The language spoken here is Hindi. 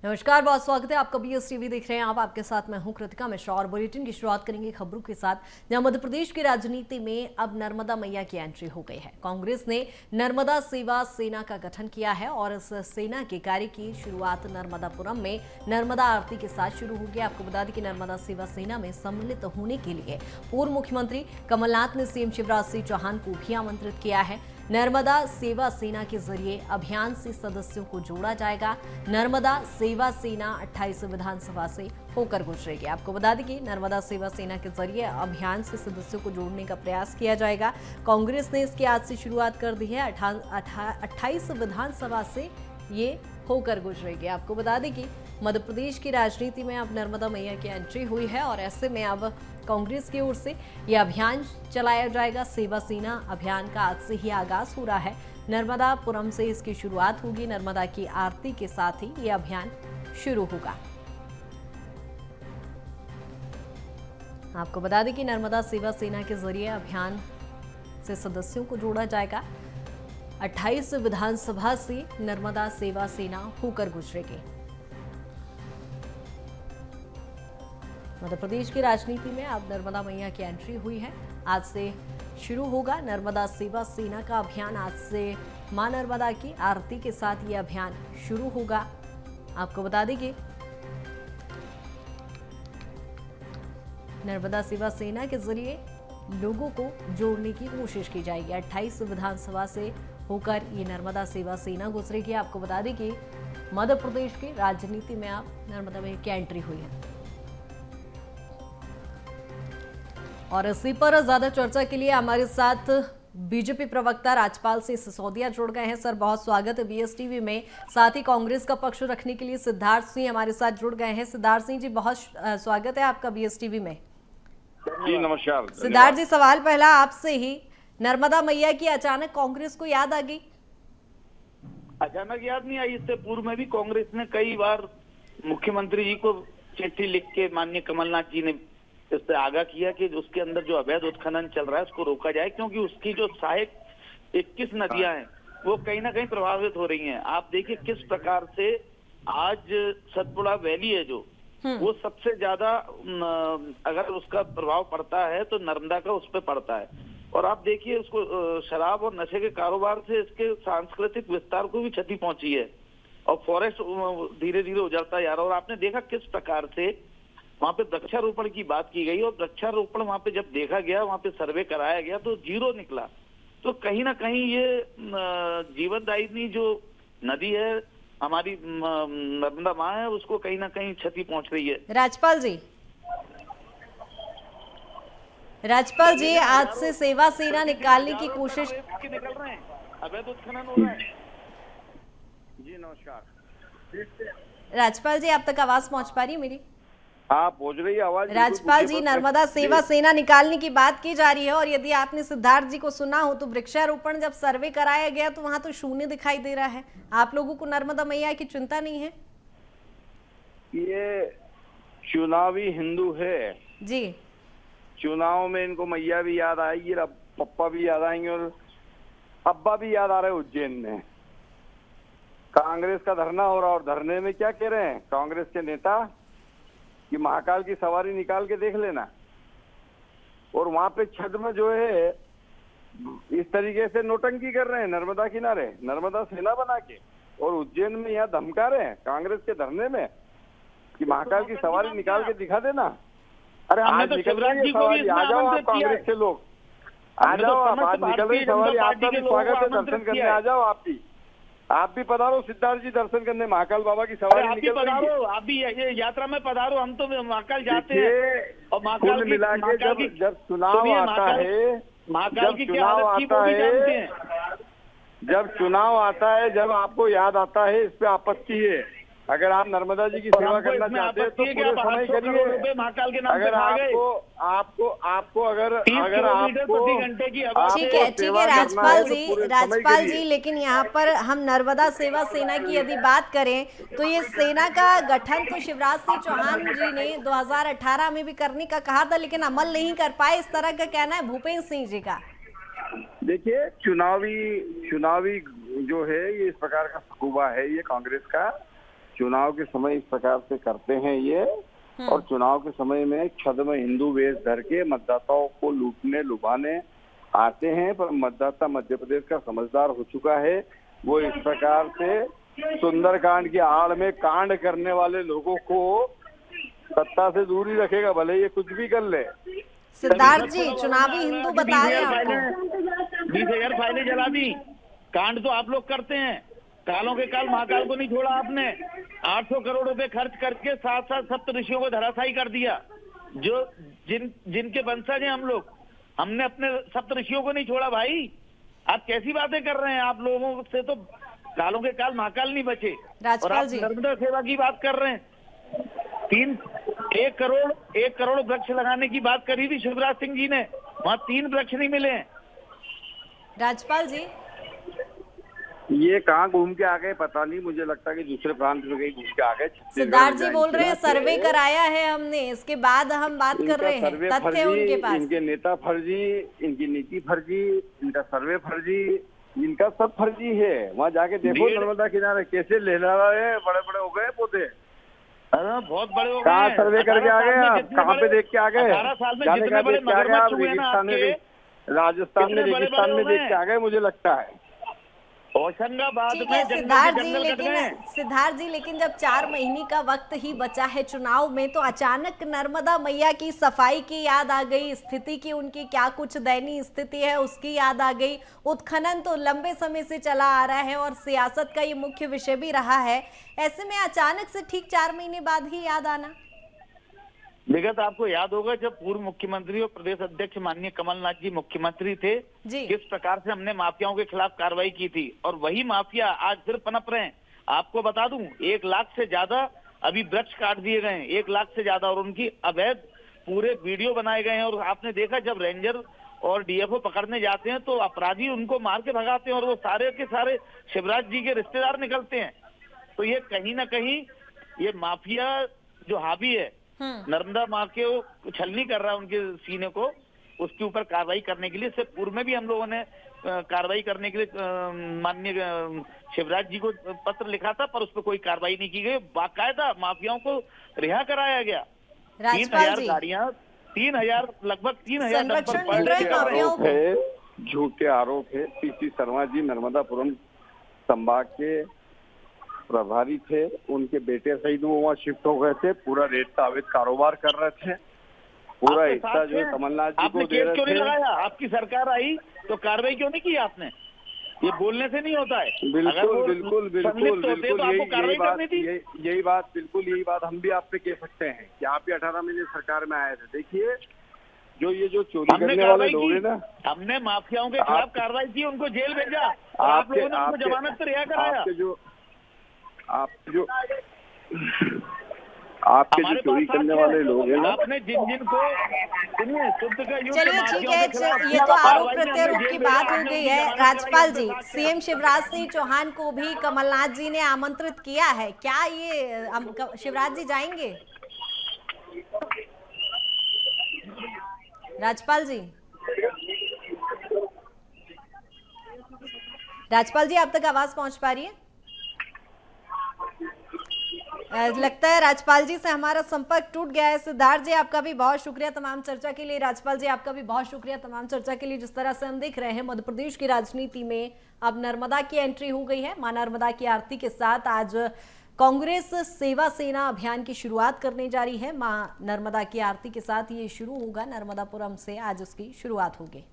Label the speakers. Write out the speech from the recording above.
Speaker 1: नमस्कार, बहुत स्वागत है आपका BS टीवी देख रहे हैं आप। आपके साथ मैं हूं कृतिका मिश्रा और बुलेटिन की शुरुआत करेंगे खबरों के साथ, जहां मध्य प्रदेश की राजनीति में अब नर्मदा मैया की एंट्री हो गई है। कांग्रेस ने नर्मदा सेवा सेना का गठन किया है और इस सेना के कार्य की शुरुआत नर्मदापुरम में नर्मदा आरती के साथ शुरू होगी। आपको बता दें कि नर्मदा सेवा सेना में सम्मिलित होने के लिए पूर्व मुख्यमंत्री कमलनाथ ने CM शिवराज सिंह चौहान को भी आमंत्रित किया है। नर्मदा सेवा सेना के जरिए अभियान से सदस्यों को जोड़ा जाएगा। नर्मदा सेवा सेना 28 विधानसभा से होकर गुजरेगी। आपको बता दें कि नर्मदा सेवा सेना के जरिए अभियान से सदस्यों को जोड़ने का प्रयास किया जाएगा। कांग्रेस ने इसकी आज से शुरुआत कर दी है। 28 विधानसभा से ये होकर गुजरेगी। आपको बता दें कि मध्य प्रदेश की राजनीति में अब नर्मदा मैया की एंट्री हुई है और ऐसे में अब कांग्रेस की ओर से यह अभियान चलाया जाएगा। सेवा सेना अभियान का आज से ही आगाज हो रहा है। नर्मदापुरम से इसकी शुरुआत होगी। नर्मदा की आरती के साथ ही यह अभियान शुरू होगा। आपको बता दें कि नर्मदा सेवा सेना के जरिए अभियान से सदस्यों को जोड़ा जाएगा। 28 विधानसभा से नर्मदा सेवा सेना होकर गुजरेगी। मध्य प्रदेश की राजनीति में अब नर्मदा मैया की एंट्री हुई है। आज से शुरू होगा नर्मदा सेवा सेना का अभियान। आज से मां नर्मदा की आरती के साथ ये अभियान शुरू होगा। आपको बता दें कि नर्मदा सेवा सेना के जरिए लोगों को जोड़ने की कोशिश की जाएगी। 28 विधानसभा से होकर ये नर्मदा सेवा सेना गुजरेगी। आपको बता दें कि मध्य प्रदेश की राजनीति में अब नर्मदा मैया की एंट्री हुई है और इसी पर ज्यादा चर्चा के लिए हमारे साथ बीजेपी प्रवक्ता राजपाल सिंह सिसोदिया जुड़ गए हैं। सर, बहुत स्वागत है BS टीवी में। साथ ही कांग्रेस का पक्ष रखने के लिए सिद्धार्थ सिंह हमारे साथ जुड़ गए हैं। सिद्धार्थ सिंह जी, बहुत स्वागत है आपका BS टीवी में।
Speaker 2: जी नमस्कार।
Speaker 1: सिद्धार्थ जी, सवाल पहला आपसे ही, नर्मदा मैया की अचानक कांग्रेस को याद आ गई?
Speaker 2: अचानक याद नहीं आई। इससे पूर्व में भी कांग्रेस ने कई बार मुख्यमंत्री जी को चिट्ठी लिख के माननीय कमलनाथ जी ने इस पे आगाह किया कि उसके अंदर जो अवैध उत्खनन चल रहा है उसको रोका जाए, क्योंकि उसकी जो सहायक 21 नदियां हैं वो कहीं ना कहीं प्रभावित हो रही हैं। आप देखिए किस प्रकार से आज सतपुड़ा वैली है जो वो सबसे ज्यादा अगर उसका प्रभाव पड़ता है तो नर्मदा का उस पर पड़ता है। और आप देखिए उसको शराब और नशे के कारोबार से इसके सांस्कृतिक विस्तार को भी क्षति पहुंची है और फॉरेस्ट धीरे धीरे उजड़ता जा रहा है। और आपने देखा किस प्रकार से वहां पे वृक्षारोपण की बात की गई और वृक्षारोपण वहां पे जब देखा गया, वहां पे सर्वे कराया गया तो 0 निकला। तो कहीं ना कहीं ये जीवनदायिनी जो नदी है हमारी नर्मदा माँ है, उसको कहीं ना कहीं क्षति पहुंच रही है।
Speaker 1: राजपाल जी, आज से सेवा सेना निकालने की कोशिश
Speaker 2: निकल रहे हैं, अवैध उत्खनन हो रहा है। जी नमस्कार।
Speaker 1: राजपाल जी, आप तक आवाज पहुंच पा रही है मेरी?
Speaker 2: हाँ, पहुंच रही है आवाज।
Speaker 1: राजपाल जी, नर्मदा सेवा सेना निकालने की बात की जा रही है और यदि आपने सिद्धार्थ जी को सुना हो तो वृक्षारोपण जब सर्वे कराया गया तो वहां तो शून्य दिखाई दे रहा है। आप लोगों को नर्मदा मैया की चिंता नहीं है?
Speaker 3: ये चुनावी हिंदू है
Speaker 1: जी।
Speaker 3: चुनाव में इनको मैया भी याद आएगी, पप्पा भी याद आएंगे और अब्बा भी याद आ रहे हैं। उज्जैन में कांग्रेस का धरना हो रहा और धरने में क्या कह रहे हैं कांग्रेस के नेता कि महाकाल की सवारी निकाल के देख लेना। और वहां पे छत में जो है इस तरीके से नोटंकी कर रहे हैं नर्मदा किनारे, नर्मदा सेना बना के, और उज्जैन में यहाँ धमका रहे हैं कांग्रेस के धरने में कि महाकाल की सवारी निकाल के दिखा देना। अरे हमने तो शिवराज जी को भी आ जाओ आप कांग्रेस के लोग, आ जाओ आप, आज निकल रही सवारी, आपका भी स्वागत है, दर्शन करने आ जाओ। आप भी पधारो सिद्धार्थ जी, दर्शन करने महाकाल बाबा की सवारी निकल रही है।
Speaker 2: आप भी ये यात्रा में पधारो, हम तो महाकाल जाते हैं। और
Speaker 3: कुल मिला के जब चुनाव आता है, जब चुनाव आता है, जब आपको याद आता है, इस पे आपत्ति है। अगर आप नर्मदा जी की सेवा करना चाहते हैं तो पूरे समय करिए।
Speaker 2: महाकाल के नाम
Speaker 3: अगर आपको अगर आपको
Speaker 1: ठीक है राजपाल जी, लेकिन यहाँ पर हम नर्मदा सेवा सेना की यदि बात करें तो ये सेना का गठन तो शिवराज सिंह चौहान जी ने 2018 में भी करने का कहा था, लेकिन अमल नहीं कर पाए, इस तरह का कहना है भूपेंद्र सिंह जी का।
Speaker 3: देखिए चुनावी जो है ये इस प्रकार का फकूबा है ये कांग्रेस का। चुनाव के समय इस प्रकार से करते हैं ये, और चुनाव के समय में छद्म हिंदू वेश धर के मतदाताओं को लूटने लुभाने आते हैं। पर मतदाता मध्य प्रदेश का समझदार हो चुका है, वो इस प्रकार से सुंदरकांड की आड़ में कांड करने वाले लोगों को सत्ता से दूरी रखेगा, भले ये कुछ भी कर ले।
Speaker 1: सिद्धार्थ जी, चुनावी हिंदू बता रहे हैं आपको।
Speaker 2: 20,000 फाइलें जला दी। कांड तो आप लोग करते हैं, कालों के काल महाकाल को नहीं छोड़ा आपने। 800 करोड़ रुपए खर्च करके साथ साथ सप्त ऋषियों को धराशायी कर दिया। जो जिनके वंशज हैं हम लोग, हमने अपने सप्त ऋषियों को नहीं छोड़ा भाई। आप कैसी बातें कर रहे हैं? आप लोगों से तो कालों के काल महाकाल नहीं बचे, और आप नर्मदा सेवा की बात कर रहे हैं। 1 करोड़ वृक्ष लगाने की बात करी थी शिवराज सिंह जी ने, वहां 3 वृक्ष नहीं मिले हैं।
Speaker 1: राजपाल जी,
Speaker 3: ये कहाँ घूम के आ गए पता नहीं, मुझे लगता है कि दूसरे प्रांत में कहीं घूम के आ गए।
Speaker 1: सिद्धार्थ जी बोल रहे हैं सर्वे कराया है हमने, इसके बाद हम बात कर रहे हैं, तथ्य उनके पास।
Speaker 3: इनके नेता फर्जी, इनकी नीति फर्जी, इनका सर्वे फर्जी, इनका सब फर्जी है। वहाँ जाके देखो नर्मदा किनारे कैसे लहरा रहे हैं, बड़े बड़े हो गए पौधे।
Speaker 2: बहुत बड़े हो गए।
Speaker 3: कहाँ सर्वे करके आ गए आप? कहाँ पे देख के आ गए? जाने का देख के आ गए आप? रेगिस्तान में, राजस्थान में रेगिस्तान में देख के आ गए मुझे लगता है।
Speaker 2: होशंगाबाद
Speaker 1: ठीक
Speaker 2: में
Speaker 1: है सिद्धार्थ जी,
Speaker 2: लेकिन
Speaker 1: लेकिन जब 4 महीने का वक्त ही बचा है चुनाव में, तो अचानक नर्मदा मैया की सफाई की याद आ गई, स्थिति की उनकी क्या कुछ दयनीय स्थिति है उसकी याद आ गई। उत्खनन तो लंबे समय से चला आ रहा है और सियासत का ये मुख्य विषय भी रहा है, ऐसे में अचानक से ठीक 4 महीने बाद ही याद आना।
Speaker 2: विगत आपको याद होगा जब पूर्व मुख्यमंत्री और प्रदेश अध्यक्ष माननीय कमलनाथ जी मुख्यमंत्री थे, किस प्रकार से हमने माफियाओं के खिलाफ कार्रवाई की थी, और वही माफिया आज फिर पनप रहे हैं। आपको बता दूं 1 लाख से ज्यादा अभी वृक्ष काट दिए गए हैं, 1 लाख से ज्यादा, और उनकी अवैध पूरे वीडियो बनाए गए हैं। और आपने देखा जब रेंजर और डीएफओ पकड़ने जाते हैं तो अपराधी उनको मार के भगाते हैं, और वो सारे के सारे शिवराज जी के रिश्तेदार निकलते हैं। तो ये कहीं ना कहीं ये माफिया जो हावी है नर्मदा माँ के छलनी कर रहा है उनके सीने को, उसके ऊपर कार्रवाई करने के लिए इससे पूर्व में भी हम लोगों ने कार्रवाई करने के लिए माननीय शिवराज जी को पत्र लिखा था, पर उस पर कोई कार्रवाई नहीं की गई। बाकायदा माफियाओं को रिहा कराया गया। 3000 गाड़ियां, 3000 लगभग 3000
Speaker 3: झूठे आरोप है। पीसी शर्मा जी नर्मदापुरम संभाग के प्रभारी थे, उनके बेटे सहित वो वहाँ शिफ्ट हो गए थे, पूरा रेत का अवैध कारोबार कर रहे थे, पूरा हिस्सा जो कमलनाथ जी को दे रहे थे।
Speaker 2: आपकी सरकार आई तो कार्रवाई क्यों नहीं की आपने? ये बोलने से नहीं होता है।
Speaker 3: बिल्कुल बिल्कुल बिल्कुल बिल्कुल यही बात हम भी आपसे कह सकते हैं कि आप भी 18 महीने सरकार में आए थे। देखिए जो चोरी करने वाले लोग हैं ना,
Speaker 2: हमने माफियाओं के खिलाफ कार्रवाई की, उनको जेल भेजा, आप लोगों ने उनको जमानत पर रिहा कराया।
Speaker 3: आपके जो चोरी करने वाले लोग हैं ना,
Speaker 2: आपने जिन को
Speaker 1: चलिए ठीक है, ये तो आरोप प्रत्यारोप की बात हो गई है। राजपाल जी, सीएम शिवराज सिंह चौहान को भी कमलनाथ जी ने आमंत्रित किया है, क्या ये शिवराज जी जाएंगे? राजपाल जी, आप तक आवाज पहुंच पा रही है? लगता है राजपाल जी से हमारा संपर्क टूट गया है। सिद्धार्थ जी, आपका भी बहुत शुक्रिया तमाम चर्चा के लिए। राजपाल जी, आपका भी बहुत शुक्रिया तमाम चर्चा के लिए। जिस तरह से हम देख रहे हैं मध्य प्रदेश की राजनीति में अब नर्मदा की एंट्री हो गई है। मां नर्मदा की आरती के साथ आज कांग्रेस सेवा सेना अभियान की शुरुआत करने जा रही है। मां नर्मदा की आरती के साथ ये शुरू होगा, नर्मदापुरम से आज उसकी शुरुआत होगी।